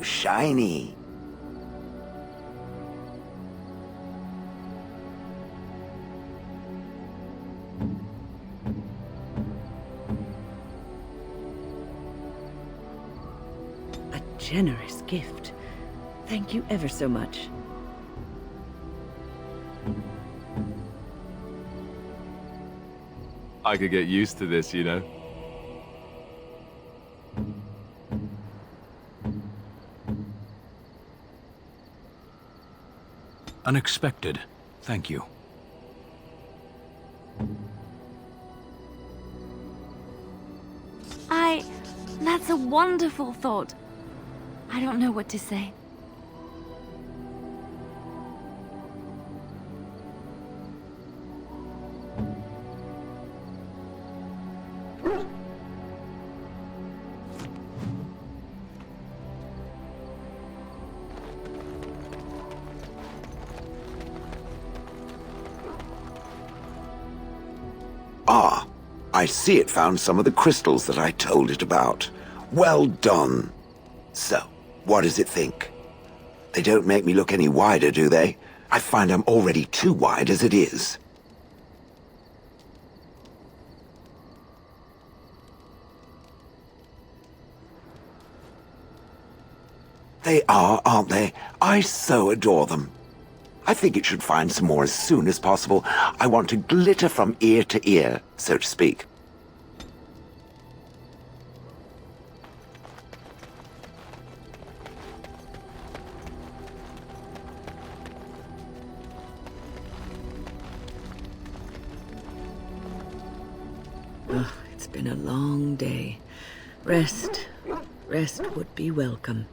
shiny. A generous gift. Thank you ever so much. I could get used to this, you know. Unexpected. Thank you. That's a wonderful thought. I don't know what to say. Ah, I see it found some of the crystals that I told it about. Well done. So, what does it think? They don't make me look any wider, do they? I find I'm already too wide as it is. They are, aren't they? I so adore them. I think it should find some more as soon as possible. I want to glitter from ear to ear, so to speak. Oh, it's been a long day. Rest would be welcome.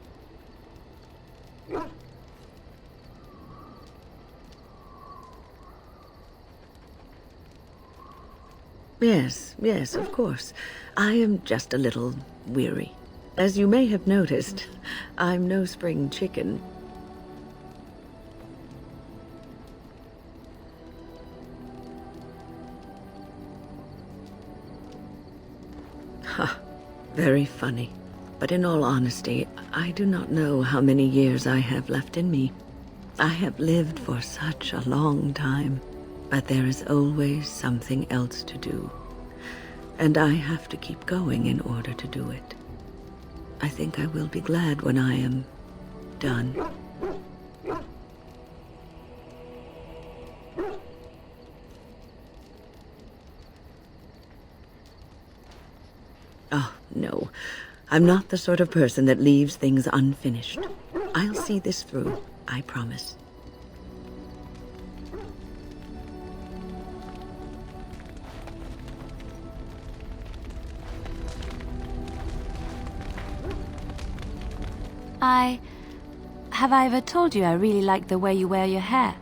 Yes, of course. I am just a little weary. As you may have noticed, I'm no spring chicken. Ha, very funny. But in all honesty, I do not know how many years I have left in me. I have lived for such a long time, but there is always something else to do. And I have to keep going in order to do it. I think I will be glad when I am done. Oh, no. I'm not the sort of person that leaves things unfinished. I'll see this through, I promise. Have I ever told you I really like the way you wear your hair?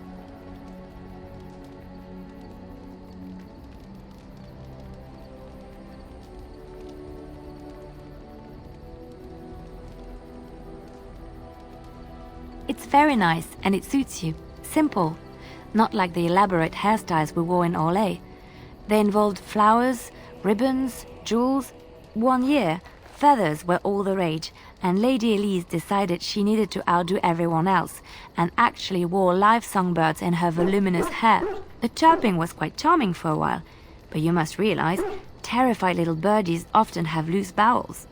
It's very nice and it suits you. Simple. Not like the elaborate hairstyles we wore in Orlais. They involved flowers, ribbons, jewels. One year, feathers were all the rage, and Lady Elise decided she needed to outdo everyone else, and actually wore live songbirds in her voluminous hair. The chirping was quite charming for a while, but you must realize, terrified little birdies often have loose bowels.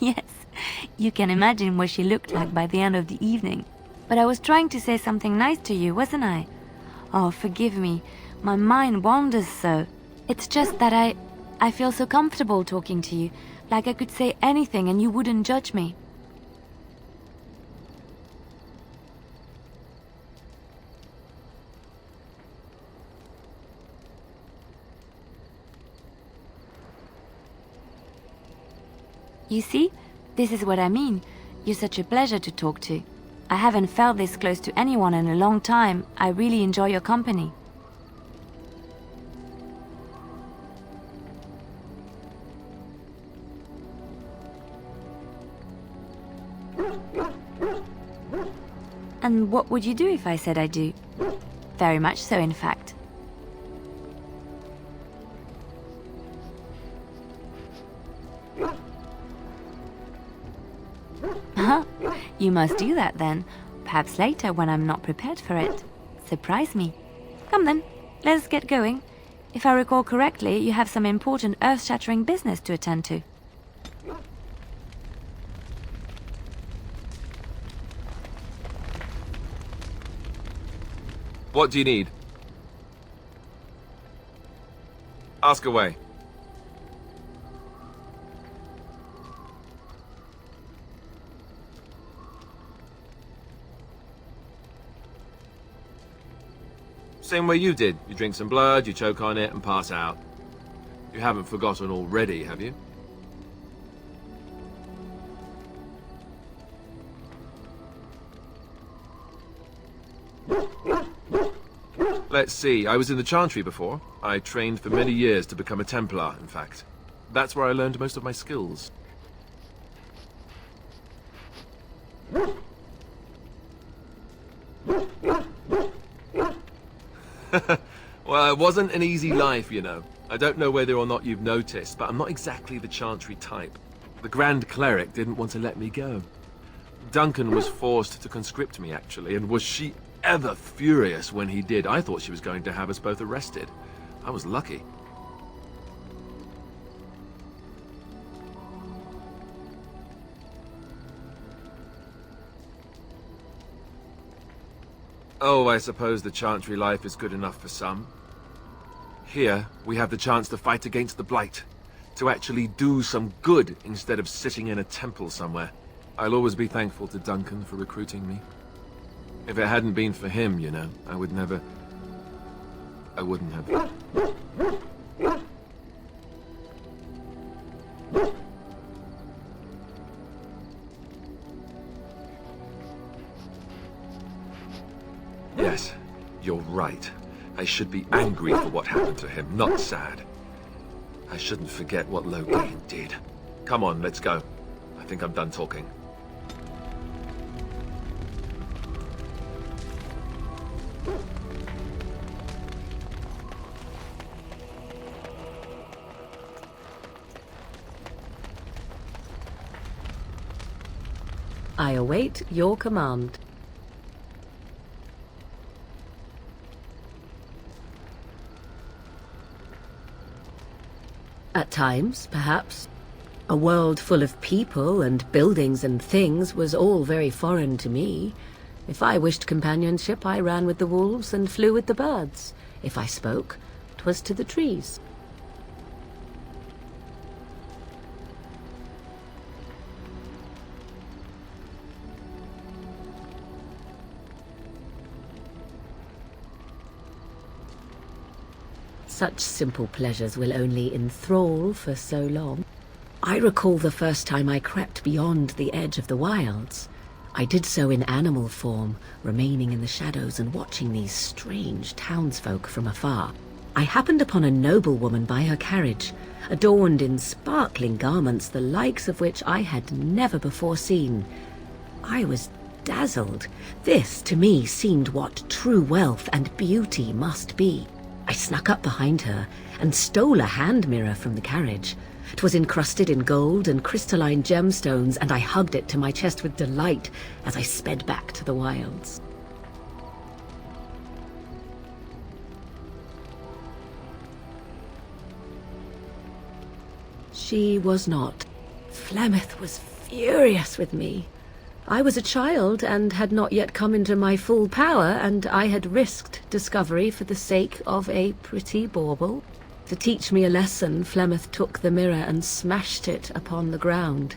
Yes, you can imagine what she looked like by the end of the evening. But I was trying to say something nice to you, wasn't I? Oh, forgive me. My mind wanders so. It's just that I feel so comfortable talking to you, like I could say anything and you wouldn't judge me. You see? This is what I mean. You're such a pleasure to talk to. I haven't felt this close to anyone in a long time. I really enjoy your company. And what would you do if I said I do? Very much so, in fact. You must do that then. Perhaps later when I'm not prepared for it. Surprise me. Come then, let's get going. If I recall correctly, you have some important earth-shattering business to attend to. What do you need? Ask away. Same way you did. You drink some blood, you choke on it, and pass out. You haven't forgotten already, have you? Let's see, I was in the Chantry before. I trained for many years to become a Templar, in fact. That's where I learned most of my skills. Well, it wasn't an easy life, you know. I don't know whether or not you've noticed, but I'm not exactly the Chantry type. The Grand Cleric didn't want to let me go. Duncan was forced to conscript me, actually, and was she ever furious when he did. I thought she was going to have us both arrested. I was lucky. Oh, I suppose the Chantry life is good enough for some. Here, we have the chance to fight against the Blight. To actually do some good instead of sitting in a temple somewhere. I'll always be thankful to Duncan for recruiting me. If it hadn't been for him, you know, I wouldn't have... Yes, you're right. I should be angry for what happened to him, not sad. I shouldn't forget what Logain did. Come on, let's go. I think I'm done talking. I await your command. At times, perhaps. A world full of people and buildings and things was all very foreign to me. If I wished companionship, I ran with the wolves and flew with the birds. If I spoke, 'twas to the trees. Such simple pleasures will only enthrall for so long. I recall the first time I crept beyond the edge of the wilds. I did so in animal form, remaining in the shadows and watching these strange townsfolk from afar. I happened upon a noblewoman by her carriage, adorned in sparkling garments the likes of which I had never before seen. I was dazzled. This, to me, seemed what true wealth and beauty must be. I snuck up behind her and stole a hand mirror from the carriage. 'Twas encrusted in gold and crystalline gemstones, and I hugged it to my chest with delight as I sped back to the wilds. She was not. Flemeth was furious with me. I was a child and had not yet come into my full power, and I had risked discovery for the sake of a pretty bauble. To teach me a lesson, Flemeth took the mirror and smashed it upon the ground.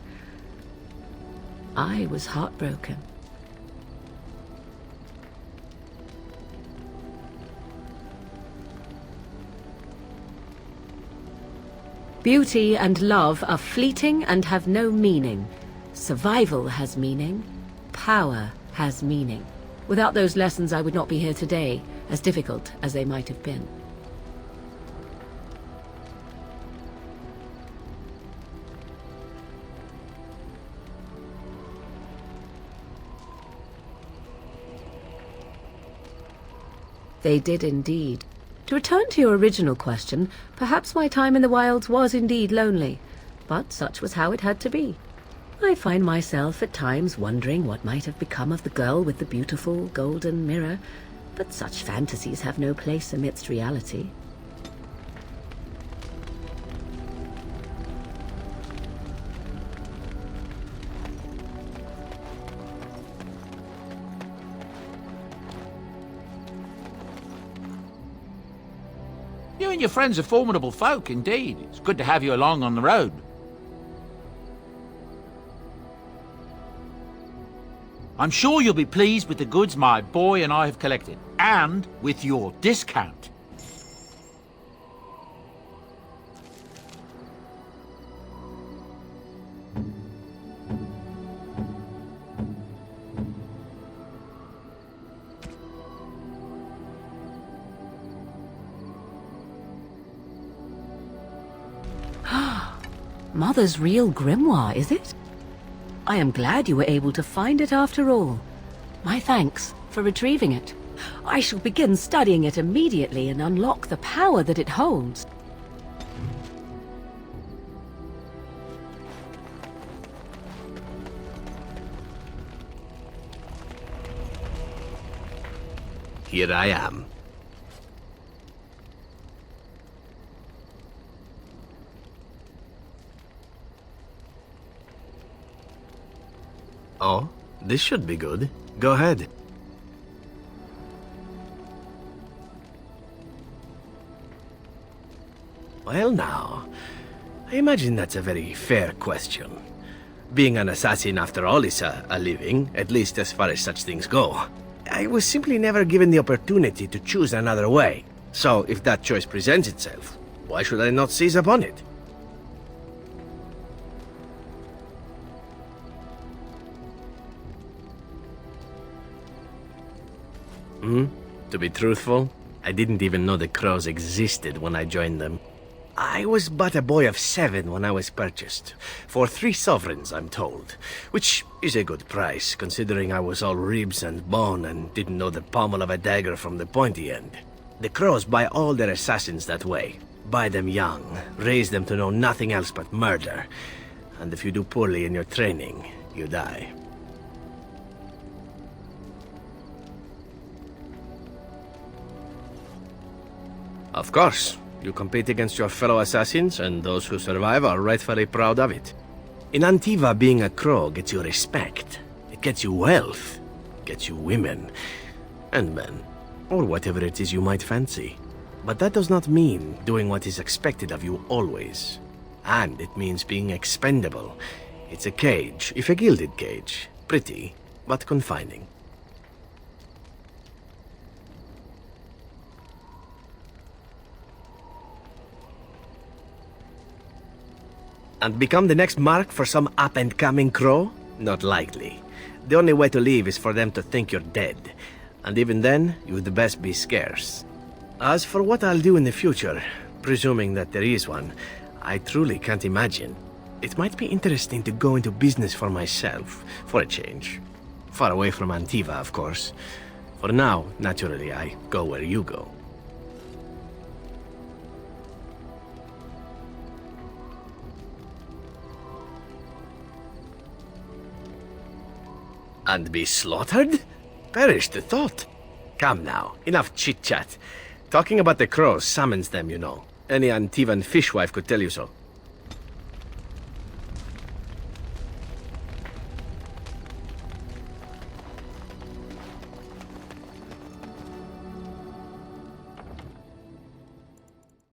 I was heartbroken. Beauty and love are fleeting and have no meaning. Survival has meaning. Power has meaning. Without those lessons, I would not be here today, as difficult as they might have been. They did indeed. To return to your original question, perhaps my time in the wilds was indeed lonely, but such was how it had to be. I find myself at times wondering what might have become of the girl with the beautiful golden mirror, but such fantasies have no place amidst reality. You and your friends are formidable folk, indeed. It's good to have you along on the road. I'm sure you'll be pleased with the goods my boy and I have collected, and with your discount. Mother's real grimoire, is it? I am glad you were able to find it after all. My thanks for retrieving it. I shall begin studying it immediately and unlock the power that it holds. Here I am. Oh, this should be good. Go ahead. Well now, I imagine that's a very fair question. Being an assassin after all is a living, at least as far as such things go. I was simply never given the opportunity to choose another way. So if that choice presents itself, why should I not seize upon it? To be truthful, I didn't even know the crows existed when I joined them. I was but a boy of 7 when I was purchased. For 3 sovereigns, I'm told. Which is a good price, considering I was all ribs and bone and didn't know the pommel of a dagger from the pointy end. The crows buy all their assassins that way. Buy them young, raise them to know nothing else but murder. And if you do poorly in your training, you die. Of course. You compete against your fellow assassins, and those who survive are rightfully proud of it. In Antiva, being a crow gets you respect. It gets you wealth. Gets you women. And men. Or whatever it is you might fancy. But that does not mean doing what is expected of you always. And it means being expendable. It's a cage, if a gilded cage. Pretty, but confining. And become the next mark for some up-and-coming crow? Not likely. The only way to leave is for them to think you're dead. And even then, you'd best be scarce. As for what I'll do in the future, presuming that there is one, I truly can't imagine. It might be interesting to go into business for myself, for a change. Far away from Antiva, of course. For now, naturally, I go where you go. And be slaughtered? Perish the thought. Come now, enough chit-chat. Talking about the crows summons them, you know. Any Antivan fishwife could tell you so.